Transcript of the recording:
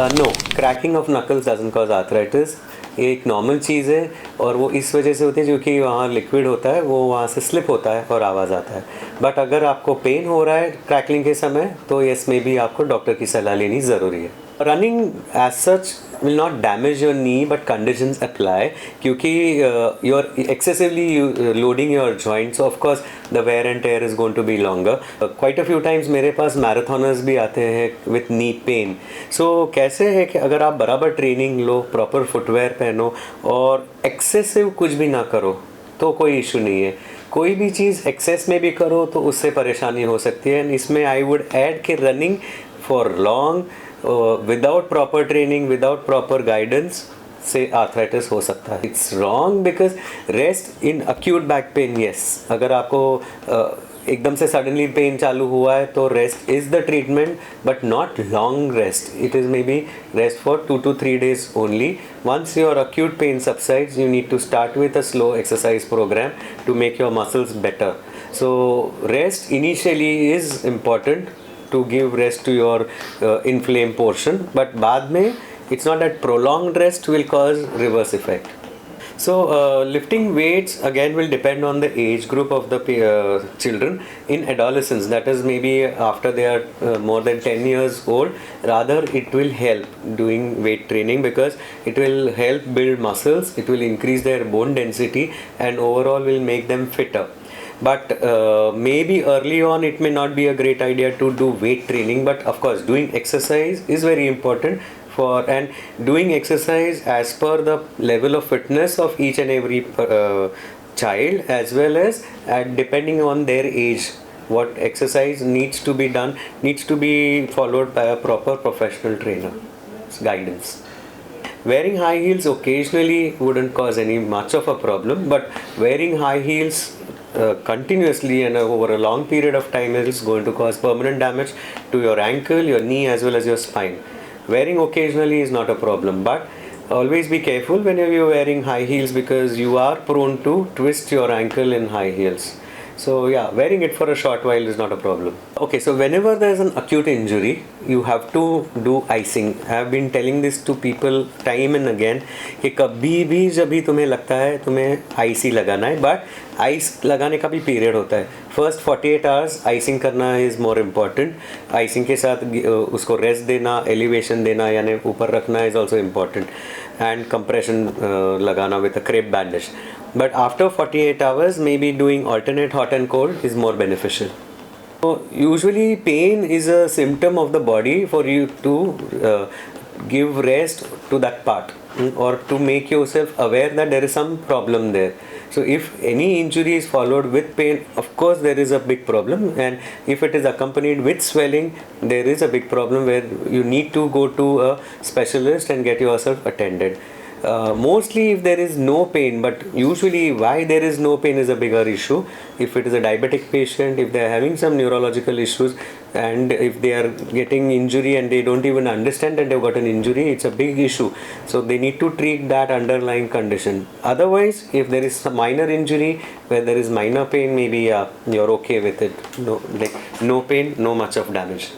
No, cracking of knuckles doesn't cause arthritis. ये एक normal चीज़ है और वो इस वजह से होती है क्योंकि वहाँ लिक्विड होता है, वो वहाँ से स्लिप होता है और आवाज़ आता है। बट अगर आपको पेन हो रहा है क्रैकलिंग के समय तो यस मे बी आपको डॉक्टर की सलाह लेनी ज़रूरी है। Running as such will not damage your knee but conditions apply क्योंकि you're excessively loading your joints, so of course the wear and tear is going to be longer. Quite a few times मेरे पास marathoners भी आते हैं with knee pain. So कैसे है कि अगर आप बराबर ट्रेनिंग लो, प्रॉपर फुटवेयर पहनो और एक्सेसिव कुछ भी ना करो तो कोई इशू नहीं है। कोई भी चीज़ एक्सेस में भी करो तो उससे परेशानी हो सकती है। इसमें आई वुड ऐड कि running for long without proper training, without proper guidance से आर्थराइटिस हो सकता है। It's wrong because rest in acute back pain, yes, अगर आपको एकदम से सडनली पेन चालू हुआ है तो rest is the treatment but not long rest. It is may be rest for 2 to 3 days only. once your acute pain subsides you need to start with a slow exercise program to make your muscles better. So rest initially is important to give rest to your inflamed portion, but बाद में it's not that prolonged rest will cause reverse effect. So lifting weights again will depend on the age group of the children. In adolescence, that is maybe after they are more than 10 years old, rather it will help doing weight training because it will help build muscles, it will increase their bone density and overall will make them fitter. But maybe early on it may not be a great idea to do weight training, but of course doing exercise is very important for, and doing exercise as per the level of fitness of each and every child as well as depending on their age. What exercise needs to be done needs to be followed by a proper professional trainer guidance. Wearing high heels occasionally wouldn't cause any much of a problem, but wearing high heels continuously and over a long period of time is going to cause permanent damage to your ankle, your knee as well as your spine. Wearing occasionally is not a problem, but always be careful whenever you're wearing high heels because you are prone to twist your ankle in high heels. So yeah, wearing it for a short while is not a problem. Okay, so whenever there's an acute injury, you have to do icing. I have been telling this to people time and again कि कभी भी जब भी तुम्हें लगता है तुम्हें IC लगाना है, बट आइस लगाने का भी पीरियड होता है। फर्स्ट 48 आवर्स आइसिंग करना इज़ मोर इम्पॉर्टेंट। आइसिंग के साथ उसको रेस्ट देना, एलिवेशन देना यानी ऊपर रखना is also important, and compression लगाना with a crepe bandage. But after 48 hours, maybe doing alternate hot and cold is more beneficial. So usually pain is a symptom of the body for you to give rest to that part or to make yourself aware that there is some problem there. So if any injury is followed with pain, of course there is a big problem, and if it is accompanied with swelling, there is a big problem where you need to go to a specialist and get yourself attended. Mostly if there is no pain, but usually why there is no pain is a bigger issue. If it is a diabetic patient, if they are having some neurological issues, and if they are getting injury and they don't even understand that they've got an injury, it's a big issue. So they need to treat that underlying condition. Otherwise, if there is some minor injury where there is minor pain, maybe you're okay with it. No, like no pain, no much of damage.